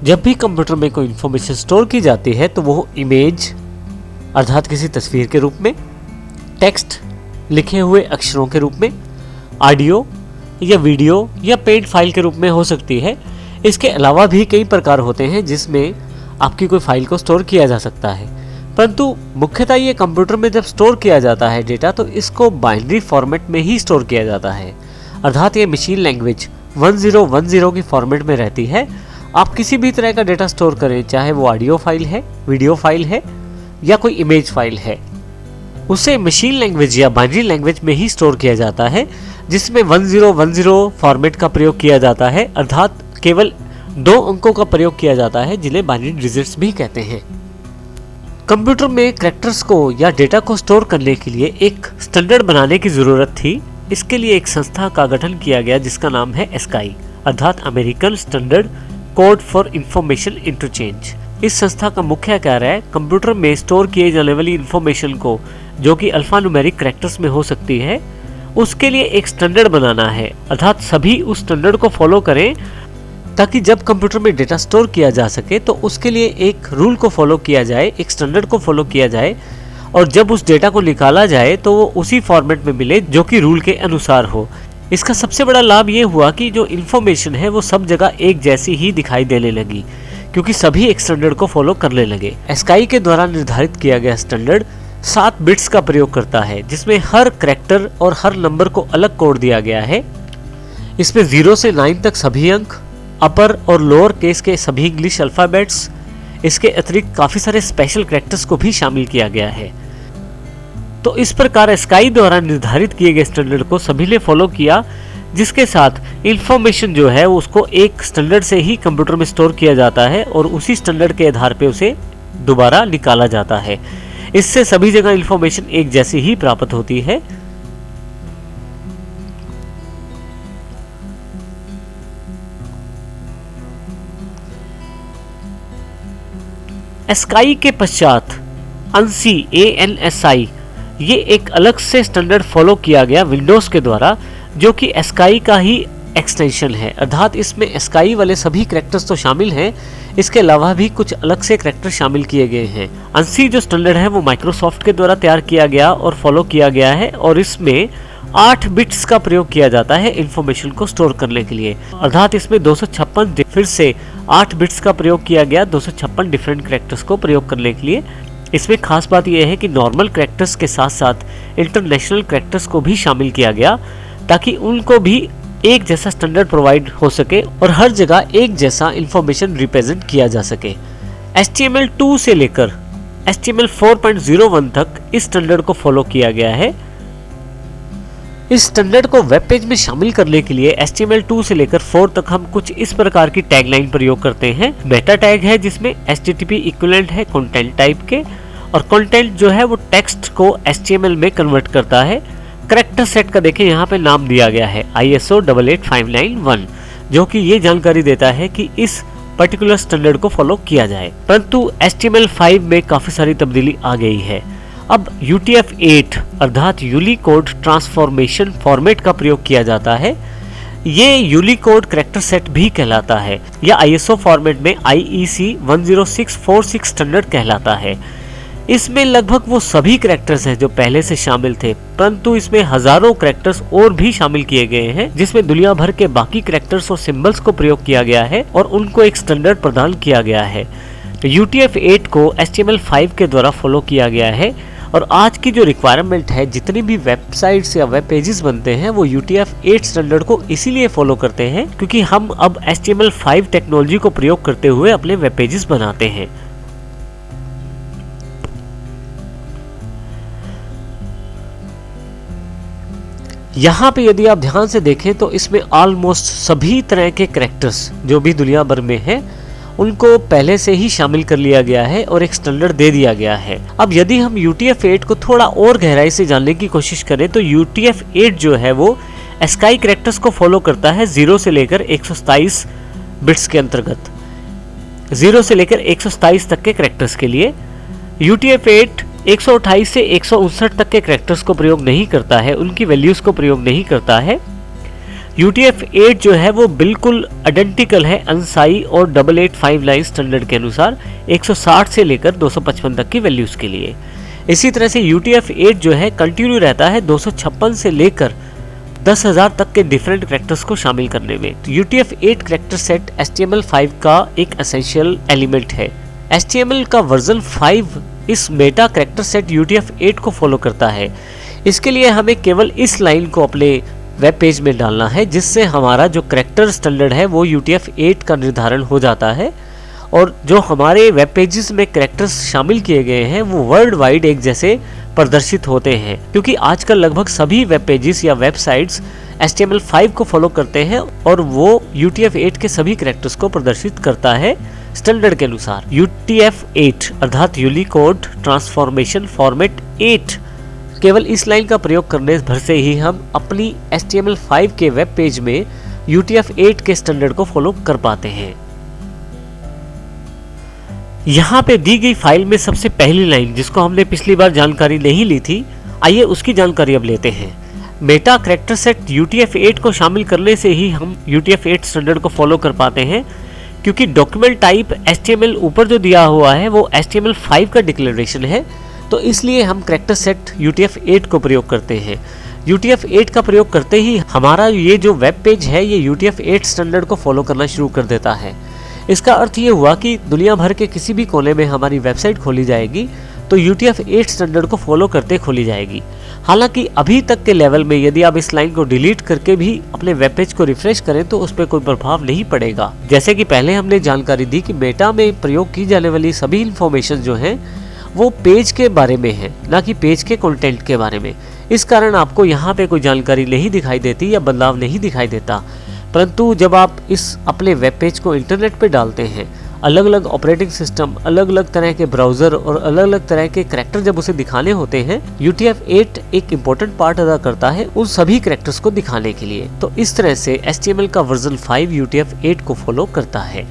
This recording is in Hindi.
जब भी कंप्यूटर में कोई इंफॉर्मेशन स्टोर की जाती है तो वो इमेज अर्थात किसी तस्वीर के रूप में, टेक्स्ट लिखे हुए अक्षरों के रूप में, ऑडियो या वीडियो या पेड फाइल के रूप में हो सकती है। इसके अलावा भी कई प्रकार होते हैं जिसमें आपकी कोई फाइल को स्टोर किया जा सकता है, परंतु मुख्यतः ये कंप्यूटर में जब स्टोर किया जाता है डेटा तो इसको बाइनरी फॉर्मेट में ही स्टोर किया जाता है, अर्थात ये मशीन लैंग्वेज 1010 की फॉर्मेट में रहती है। आप किसी भी तरह का डेटा स्टोर करें, चाहे वो ऑडियो फाइल है, वीडियो फाइल है या कोई इमेज फाइल है, उसे मशीन लैंग्वेज या बाइनरी लैंग्वेज में ही स्टोर किया जाता है, जिसमें 1010 फॉर्मेट का प्रयोग किया जाता है, अर्थात केवल 2 अंकों का प्रयोग किया जाता है जिन्हें बाइनरी डिजिट्स भी कहते हैं। कंप्यूटर में कैरेक्टर्स को या डेटा को स्टोर करने के लिए एक स्टैंडर्ड बनाने की जरूरत थी। इसके लिए एक संस्था का गठन किया गया जिसका नाम है एस्काई, अर्थात American standard code for information interchange. इस संस्था का मुख्य कार्य है कंप्यूटर में स्टोर किए जाने वाली इंफॉर्मेशन को, जो कि अल्फा न्यूमेरिक कैरेक्टर्स में हो सकती है, उसके लिए एक स्टैंडर्ड बनाना है, अर्थात सभी उस स्टैंडर्ड को फॉलो करें ताकि जब कंप्यूटर में डेटा स्टोर किया जा सके तो उसके लिए एक रूल को फॉलो किया जाए, एक स्टैंडर्ड को फॉलो किया जाए, और जब उस डेटा को निकाला जाए तो वो उसी फॉर्मेट में मिले जो कि रूल के अनुसार हो। इसका सबसे बड़ा लाभ ये हुआ कि जो इन्फॉर्मेशन है वो सब जगह एक जैसी ही दिखाई देने लगी, क्योंकि सभी एक स्टैंडर्ड को फॉलो करने लगे। एस्काई के द्वारा निर्धारित किया गया स्टैंडर्ड 7 बिट्स का प्रयोग करता है, जिसमें हर कैरेक्टर और हर नंबर को अलग कोड दिया गया है। इसमें 0 से 9 तक सभी अंक, अपर और लोअर केस के सभी इंग्लिश अल्फाबेट्स, इसके अतिरिक्त काफी सारे स्पेशल कैरेक्टर्स को भी शामिल किया गया है। तो इस प्रकार एस्काई द्वारा निर्धारित किए गए स्टैंडर्ड को सभी ने फॉलो किया, जिसके साथ इंफॉर्मेशन जो है उसको एक स्टैंडर्ड से ही कंप्यूटर में स्टोर किया जाता है और उसी स्टैंडर्ड के आधार पे उसे दोबारा निकाला जाता है। इससे सभी जगह इंफॉर्मेशन एक जैसी ही प्राप्त होती है। एस्काई के पश्चात ANSI ANSI ये एक अलग से स्टैंडर्ड फॉलो किया गया विंडोज के द्वारा, जो कि एस्काई का ही एक्सटेंशन है, अर्थात इसमें एस्काई वाले सभी कैरेक्टर्स तो शामिल हैं, इसके अलावा भी कुछ अलग से कैरेक्टर शामिल किए गए हैं। ANSI जो स्टैंडर्ड है वो माइक्रोसॉफ्ट के द्वारा तैयार किया गया और फॉलो किया गया है, और इसमें 8 बिट्स का प्रयोग किया जाता है इंफॉर्मेशन को स्टोर करने के लिए, अर्थात इसमें 256 फिर से 8 बिट्स का प्रयोग किया गया 256 डिफरेंट कैरेक्टर्स को प्रयोग करने के लिए। इसमें खास बात यह है कि नॉर्मल कैरेक्टर्स के साथ साथ इंटरनेशनल कैरेक्टर्स को भी शामिल किया गया, ताकि उनको भी एक जैसा स्टैंडर्ड प्रोवाइड हो सके और हर जगह एक जैसा इंफॉर्मेशन रिप्रेजेंट किया जा सके। HTML2 से लेकर HTML 4.01 तक इस स्टैंडर्ड को फॉलो किया गया है। इस स्टैंडर्ड को वेब पेज में शामिल करने के लिए HTML2 से लेकर 4 तक हम कुछ इस प्रकार की टैगलाइन प्रयोग करते हैं। मेटा टैग है जिसमें HTTP इक्विवेलेंट है कंटेंट टाइप के, और कंटेंट जो है वो टेक्स्ट को HTML में कन्वर्ट करता है। कैरेक्टर सेट का देखें यहाँ पे नाम दिया गया है ISO 88591, जो कि ये जानकारी देता है कि इस पर्टिकुलर स्टैंडर्ड को फॉलो किया जाए। परंतु HTML5 में काफी सारी तब्दीली आ गई है। अब UTF-8 अर्थात यूनिकोड ट्रांसफॉर्मेशन फॉर्मेट का प्रयोग किया जाता है। ये यूनिकोड कैरेक्टर सेट भी कहलाता है, या ISO फॉर्मेट में IEC 10646 स्टैंडर्ड कहलाता है। इसमें लगभग वो सभी कैरेक्टर्स हैं जो पहले से शामिल थे, परंतु इसमें हजारों कैरेक्टर्स और भी शामिल किए गए हैं, जिसमें दुनिया भर के बाकी कैरेक्टर्स और सिंबल्स को प्रयोग किया गया है और उनको एक स्टैंडर्ड प्रदान किया गया है। UTF-8 को HTML5 के द्वारा फॉलो किया गया है, और आज की जो रिक्वायरमेंट है, जितनी भी वेबसाइट्स या वेब पेजेस बनते हैं वो UTF-8 स्टैंडर्ड को इसीलिए फॉलो करते हैं क्योंकि हम अब HTML5 टेक्नोलॉजी को प्रयोग करते हुए अपने वेब पेजेस बनाते हैं। यहाँ पे यदि आप ध्यान से देखें तो इसमें ऑलमोस्ट सभी तरह के कैरेक्टर्स जो भी दुनिया भर में है उनको पहले से ही शामिल कर लिया गया है और एक स्टैंडर्ड दे दिया गया है। अब यदि हम UTF-8 को थोड़ा और गहराई से जानने की कोशिश करें तो UTF-8 जो है वो एस्काई कैरेक्टर्स को फॉलो करता है 0 से लेकर 127 बिट्स के अंतर्गत, 0 से लेकर 127 तक के कैरेक्टर्स के लिए। UTF-8 128 से 159 तक के कैरेक्टर्स को प्रयोग नहीं करता है, उनकी वैल्यूज को प्रयोग नहीं करता है। UTF-8 जो है वो बिल्कुल आइडेंटिकल है ANSI और 8859 स्टैंडर्ड के अनुसार 160 से लेकर 255 तक की वैल्यूज के लिए। इसी तरह से UTF-8 जो है कंटिन्यू रहता है 256 से लेकर 10,000 तक के डिफरेंट कैरेक्टर्स को शामिल करने में। तो UTF-8 कैरेक्टर सेट HTML5 का एक एसेंशियल एलिमेंट है। HTML का वर्जन 5 इस मेटा कैरेक्टर सेट UTF-8 को फॉलो करता है। इसके लिए हमें केवल इस लाइन को अपने वेब पेज में डालना है, जिससे हमारा जो कैरेक्टर स्टैंडर्ड है वो UTF-8 का निर्धारण हो जाता है और जो हमारे वेब पेजेस में कैरेक्टर्स शामिल किए गए हैं वो वर्ल्ड वाइड एक जैसे प्रदर्शित होते हैं, क्योंकि आजकल लगभग सभी वेब पेजेस या वेबसाइट्स HTML5 को फॉलो करते हैं और वो UTF-8 के सभी कैरेक्टर्स को प्रदर्शित करता है स्टैंडर्ड के अनुसार। UTF-8 अर्थात यूनिकोड ट्रांसफॉर्मेशन फॉर्मेट 8 केवल इस लाइन का प्रयोग करने भर से ही हम अपनी HTML5 के वेब पेज में UTF-8 के स्टैंडर्ड को फॉलो कर पाते हैं। यहाँ पे दी गई फाइल में सबसे पहली लाइन, जिसको हमने पिछली बार जानकारी नहीं ली थी, आइए उसकी जानकारी अब लेते हैं। मेटा कैरेक्टर सेट UTF-8 को शामिल करने से ही हम UTF-8 स्टैंडर्ड को फॉलो कर पाते हैं, क्योंकि डॉक्यूमेंट टाइप HTML ऊपर जो दिया हुआ है वो HTML5 का डिक्लेरेशन है, तो इसलिए हम कैरेक्टर सेट UTF-8 को प्रयोग करते हैं। UTF-8 का प्रयोग करते ही हमारा ये जो वेब पेज है ये UTF-8 स्टैंडर्ड को फॉलो करना शुरू कर देता है। इसका अर्थ ये हुआ कि दुनिया भर के किसी भी कोने में हमारी वेबसाइट खोली जाएगी तो UTF-8 स्टैंडर्ड को फॉलो करते खोली जाएगी। हालांकि अभी तक के लेवल में यदि आप इस लाइन को डिलीट करके भी अपने वेब पेज को रिफ्रेश करें तो उस पर कोई प्रभाव नहीं पड़ेगा। जैसे कि पहले हमने जानकारी दी कि मेटा में प्रयोग की जाने वाली सभी इंफॉर्मेशन जो है वो पेज के बारे में है, ना कि पेज के कंटेंट के बारे में। इस कारण आपको यहाँ पे कोई जानकारी नहीं दिखाई देती या बदलाव नहीं दिखाई देता। परंतु जब आप इस अपने वेब पेज को इंटरनेट पे डालते हैं, अलग अलग ऑपरेटिंग सिस्टम, अलग अलग तरह के ब्राउज़र और अलग अलग तरह के कैरेक्टर जब उसे दिखाने होते हैं, UTF-8 एक इम्पोर्टेंट पार्ट अदा करता है उन सभी कैरेक्टर्स को दिखाने के लिए। तो इस तरह से HTML का वर्जन 5 UTF-8 को फॉलो करता है।